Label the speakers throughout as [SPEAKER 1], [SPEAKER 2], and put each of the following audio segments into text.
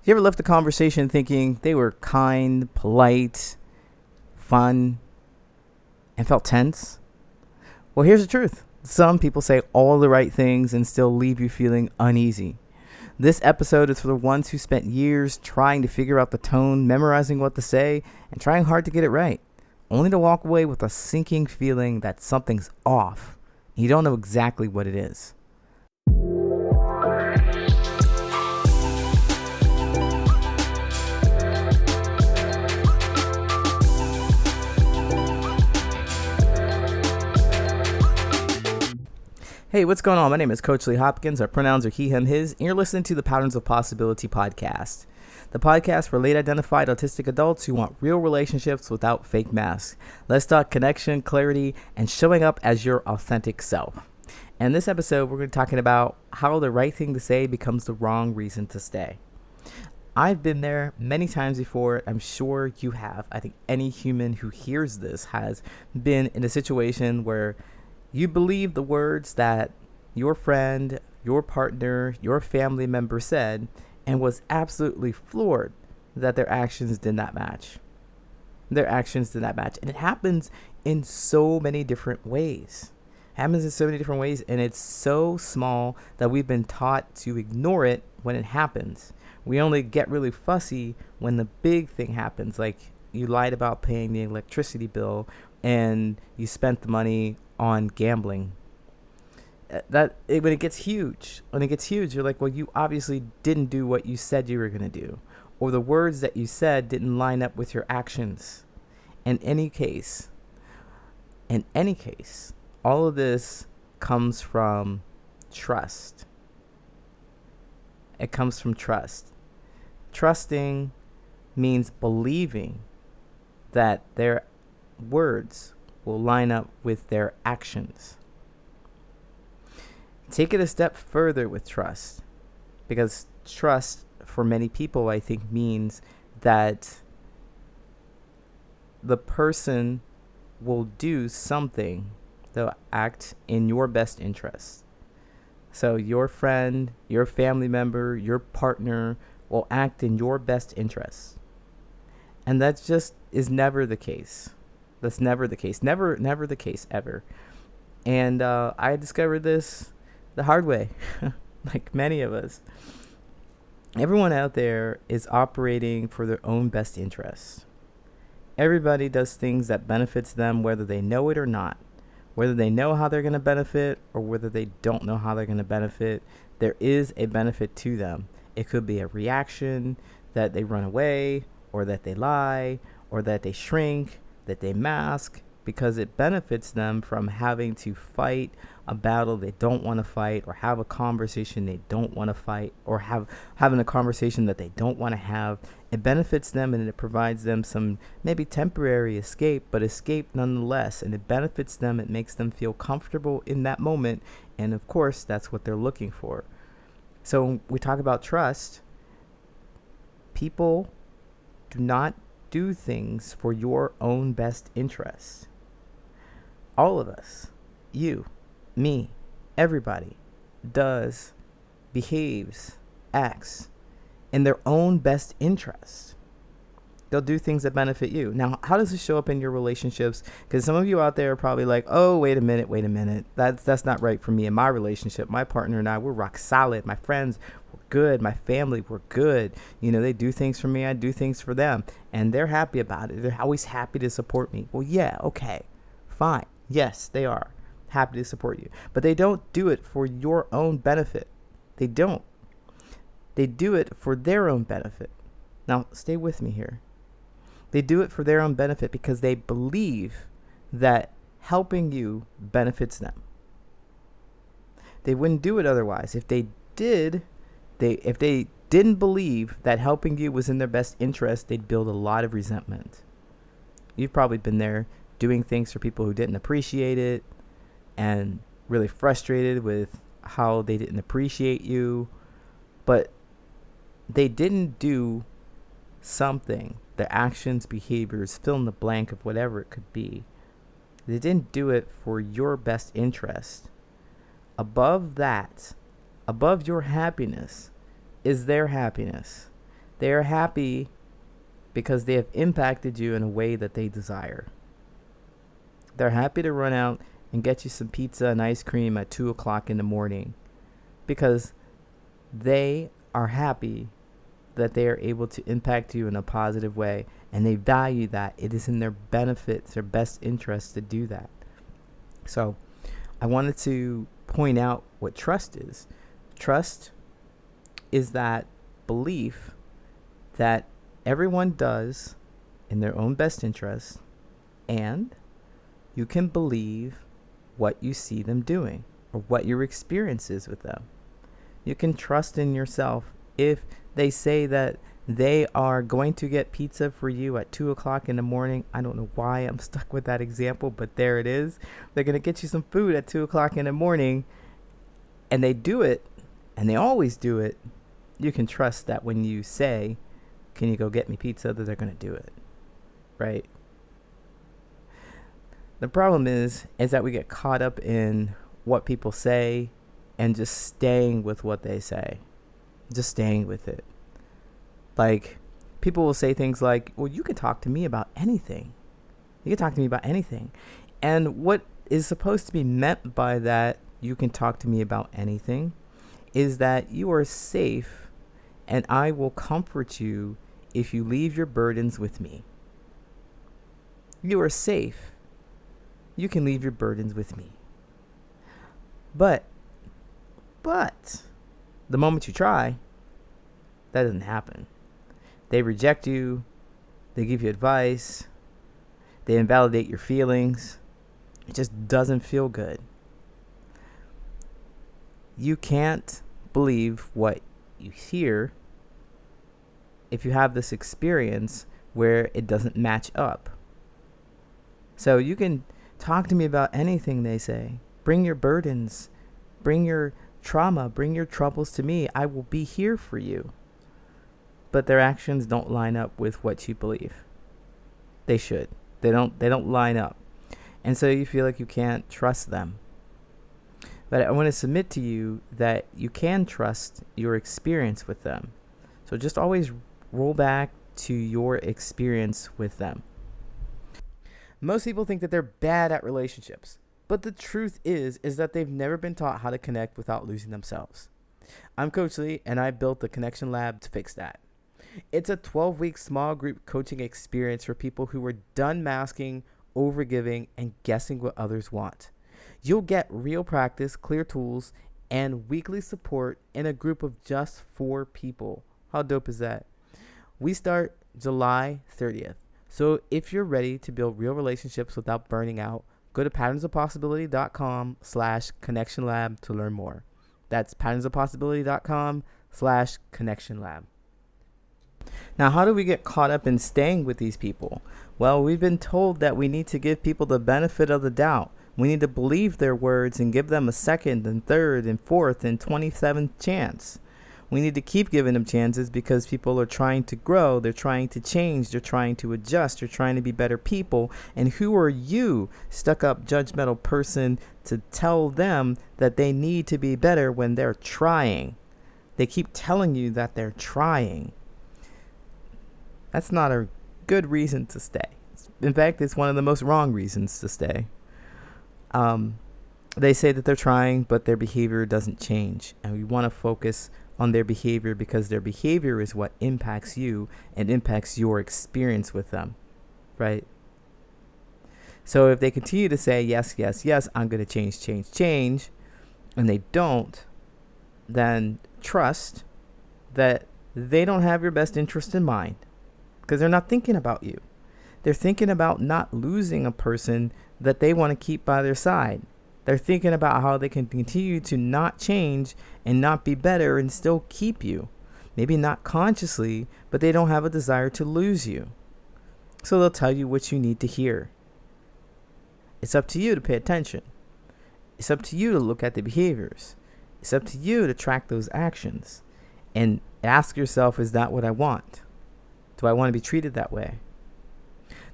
[SPEAKER 1] You ever left a conversation thinking they were kind, polite, fun, and felt tense? Well, here's the truth. Some people say all the right things and still leave you feeling uneasy. This episode is for the ones who spent years trying to figure out the tone, memorizing what to say, and trying hard to get it right, only to walk away with a sinking feeling that something's off. You don't know exactly what it is. Hey, what's going on? My name is Coach Lee Hopkins. Our pronouns are he, him, his, and you're listening to the Patterns of Possibility podcast. The podcast for late identified autistic adults who want real relationships without fake masks. Let's talk connection, clarity, and showing up as your authentic self. And in this episode, we're going to be talking about how the right thing to say becomes the wrong reason to stay. I've been there many times before. I'm sure you have. I think any human who hears this has been in a situation where you believe the words that your friend, your partner, your family member said and was absolutely floored that their actions did not match. And it happens in so many different ways. And it's so small that we've been taught to ignore it when it happens. We only get really fussy when the big thing happens, like you lied about paying the electricity bill and you spent the money on gambling. When it gets huge, you're like, well, you obviously didn't do what you said you were going to do, or the words that you said didn't line up with your actions. In any case, all of this comes from trust. It comes from trust. Trusting means believing that their words will line up with their actions. Take it a step further with trust, because trust for many people, I think, means that the person will do something, they'll act in your best interest. So your friend, your family member, your partner will act in your best interest. And that just is never the case. That's never the case. Never the case ever. And I discovered this the hard way, like many of us. Everyone out there is operating for their own best interests. Everybody does things that benefits them, whether they know it or not. Whether they know how they're going to benefit or whether they don't know how they're going to benefit, there is a benefit to them. It could be a reaction, that they run away, or that they lie, or that they shrink, that they mask, because it benefits them from having to fight a battle they don't want to fight, or have a conversation they don't want to fight, or having a conversation that they don't want to have. It benefits them, and it provides them some maybe temporary escape, but escape nonetheless. And it benefits them. It makes them feel comfortable in that moment. And of course, that's what they're looking for. So when we talk about trust, people do not do things for your own best interest. All of us, you, me, everybody, behaves, acts in their own best interest. They'll do things that benefit you. Now, how does this show up in your relationships? Because some of you out there are probably like, oh, wait a minute. That's not right for me in my relationship. My partner and I, we're rock solid. My friends, good. My family, we're good. They do things for me. I do things for them. And they're happy about it. They're always happy to support me. Well, yeah, okay, fine. Yes, they are happy to support you. But they don't do it for your own benefit. They don't. They do it for their own benefit. Now, stay with me here. They do it for their own benefit because they believe that helping you benefits them. They wouldn't do it otherwise. If they didn't believe that helping you was in their best interest, they'd build a lot of resentment. You've probably been there doing things for people who didn't appreciate it and really frustrated with how they didn't appreciate you, but they didn't do something, their actions, behaviors, fill in the blank of whatever it could be. They didn't do it for your best interest. Above that, above your happiness, is their happiness. They're happy because they have impacted you in a way that they desire. They're happy to run out and get you some pizza and ice cream at 2 o'clock in the morning because they are happy that they are able to impact you in a positive way, and they value that. It is in their benefit, their best interest to do that. So I wanted to point out what trust is. Trust is that belief that everyone does in their own best interest, and you can believe what you see them doing or what your experience is with them. You can trust in yourself. If they say that they are going to get pizza for you at 2 o'clock in the morning, I don't know why I'm stuck with that example, but there it is. They're going to get you some food at 2 o'clock in the morning, and they do it, and they always do it. You can trust that when you say, can you go get me pizza, that they're going to do it, right? The problem is that we get caught up in what people say and just staying with what they say, just staying with it. Like, people will say things like, well, you can talk to me about anything. You can talk to me about anything. And what is supposed to be meant by that, you can talk to me about anything, is that you are safe and I will comfort you if you leave your burdens with me. You are safe. You can leave your burdens with me. But the moment you try, that doesn't happen. They reject you. They give you advice. They invalidate your feelings. It just doesn't feel good. You can't believe what you hear if you have this experience where it doesn't match up. So you can talk to me about anything they say. Bring your burdens. Bring your trauma. Bring your troubles to me. I will be here for you. But their actions don't line up with what you believe. They should. They don't line up. And so you feel like you can't trust them. But I want to submit to you that you can trust your experience with them. So just always roll back to your experience with them. Most people think that they're bad at relationships. But the truth is that they've never been taught how to connect without losing themselves. I'm Coach Lee, and I built the Connection Lab to fix that. It's a 12-week small group coaching experience for people who are done masking, overgiving, and guessing what others want. You'll get real practice, clear tools, and weekly support in a group of just 4 people. How dope is that? We start July 30th. So if you're ready to build real relationships without burning out, go to patternsofpossibility.com/connectionlab to learn more. That's patternsofpossibility.com/connectionlab. Now, how do we get caught up in staying with these people? Well, we've been told that we need to give people the benefit of the doubt. We need to believe their words and give them a second and third and fourth and 27th chance. We need to keep giving them chances because people are trying to grow. They're trying to change. They're trying to adjust. They're trying to be better people. And who are you, stuck-up, judgmental person, to tell them that they need to be better when they're trying? They keep telling you that they're trying. That's not a good reason to stay. In fact, it's one of the most wrong reasons to stay. They say that they're trying, but their behavior doesn't change. And we want to focus on their behavior because their behavior is what impacts you and impacts your experience with them, right? So if they continue to say, yes, yes, yes, I'm going to change, and they don't, then trust that they don't have your best interest in mind because they're not thinking about you. They're thinking about not losing a person that they want to keep by their side. They're thinking about how they can continue to not change and not be better and still keep you. Maybe not consciously, but they don't have a desire to lose you. So they'll tell you what you need to hear. It's up to you to pay attention. It's up to you to look at the behaviors. It's up to you to track those actions and ask yourself, is that what I want? Do I want to be treated that way?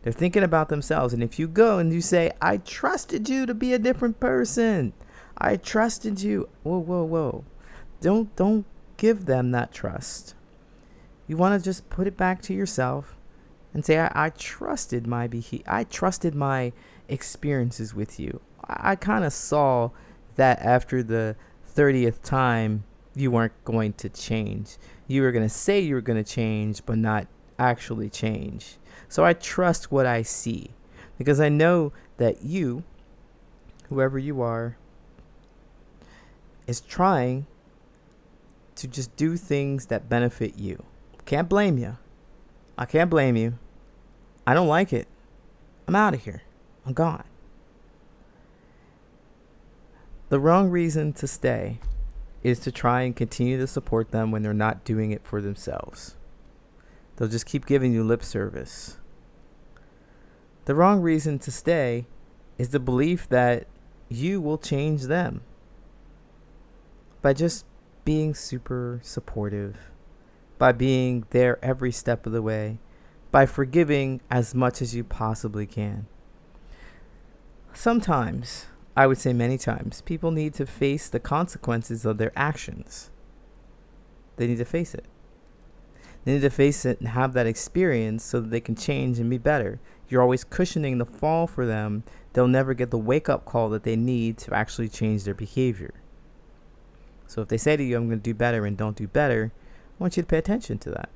[SPEAKER 1] They're thinking about themselves. And if you go and you say, I trusted you to be a different person. I trusted you. Whoa. Don't give them that trust. You want to just put it back to yourself and say, I trusted I trusted my experiences with you. I kind of saw that after the 30th time, you weren't going to change. You were going to say you were going to change, but not actually change. So I trust what I see, because I know that you, whoever you are, is trying to just do things that benefit you. Can't blame you. I can't blame you. I don't like it. I'm out of here. I'm gone. The wrong reason to stay is to try and continue to support them when they're not doing it for themselves. They'll just keep giving you lip service. The wrong reason to stay is the belief that you will change them by just being super supportive, by being there every step of the way, by forgiving as much as you possibly can. Sometimes, I would say many times, people need to face the consequences of their actions. They need to face it. They need to face it and have that experience so that they can change and be better. You're always cushioning the fall for them. They'll never get the wake-up call that they need to actually change their behavior. So if they say to you, I'm going to do better, and don't do better, I want you to pay attention to that.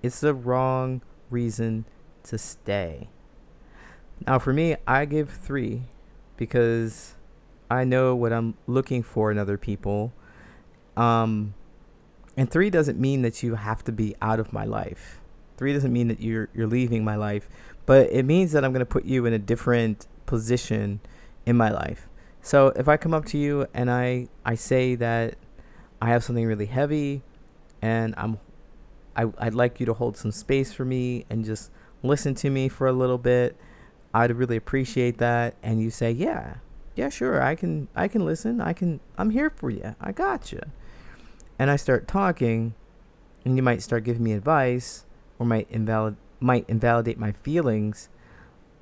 [SPEAKER 1] It's the wrong reason to stay. Now for me, I give 3 because I know what I'm looking for in other people. And 3 doesn't mean that you have to be out of my life. 3 doesn't mean that you're leaving my life, but it means that I'm going to put you in a different position in my life. So if I come up to you and I say that I have something really heavy and I'd like you to hold some space for me and just listen to me for a little bit, I'd really appreciate that. And you say, yeah, sure, I can listen. I'm here for you. I got you. And I start talking, and you might start giving me advice, or might invalidate my feelings.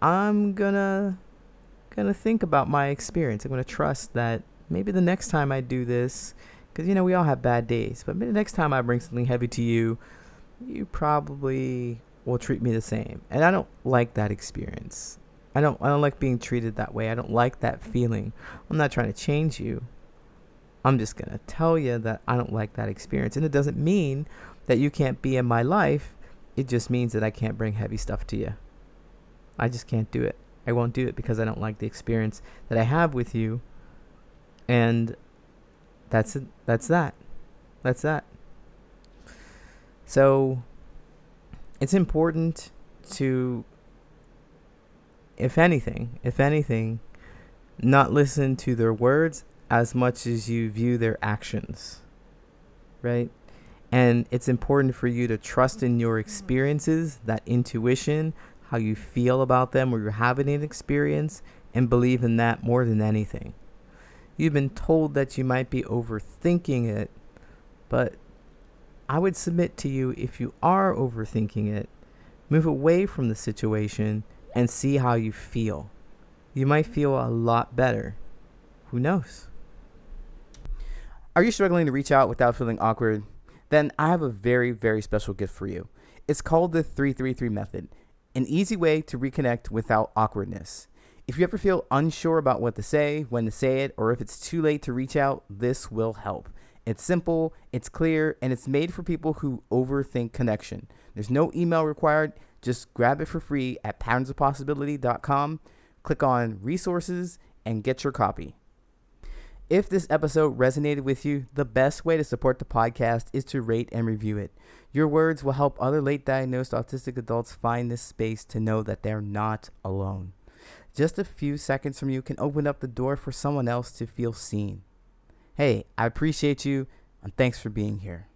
[SPEAKER 1] I'm gonna think about my experience. I'm gonna trust that maybe the next time I do this, because we all have bad days, but maybe the next time I bring something heavy to you, you probably will treat me the same. And I don't like that experience. I don't like being treated that way. I don't like that feeling. I'm not trying to change you. I'm just going to tell you that I don't like that experience. And it doesn't mean that you can't be in my life. It just means that I can't bring heavy stuff to you. I just can't do it. I won't do it because I don't like the experience that I have with you. And that's it. That's that. So it's important to, if anything, not listen to their words as much as you view their actions, right? And it's important for you to trust in your experiences, that intuition, how you feel about them, or you're having an experience, and believe in that more than anything. You've been told that you might be overthinking it, but I would submit to you, if you are overthinking it, move away from the situation and see how you feel. You might feel a lot better. Who knows? Are you struggling to reach out without feeling awkward? Then I have a very, very special gift for you. It's called the 333 method, an easy way to reconnect without awkwardness. If you ever feel unsure about what to say, when to say it, or if it's too late to reach out, this will help. It's simple, it's clear, and it's made for people who overthink connection. There's no email required. Just grab it for free at patternsofpossibility.com. Click on resources and get your copy. If this episode resonated with you, the best way to support the podcast is to rate and review it. Your words will help other late diagnosed autistic adults find this space to know that they're not alone. Just a few seconds from you can open up the door for someone else to feel seen. Hey, I appreciate you, and thanks for being here.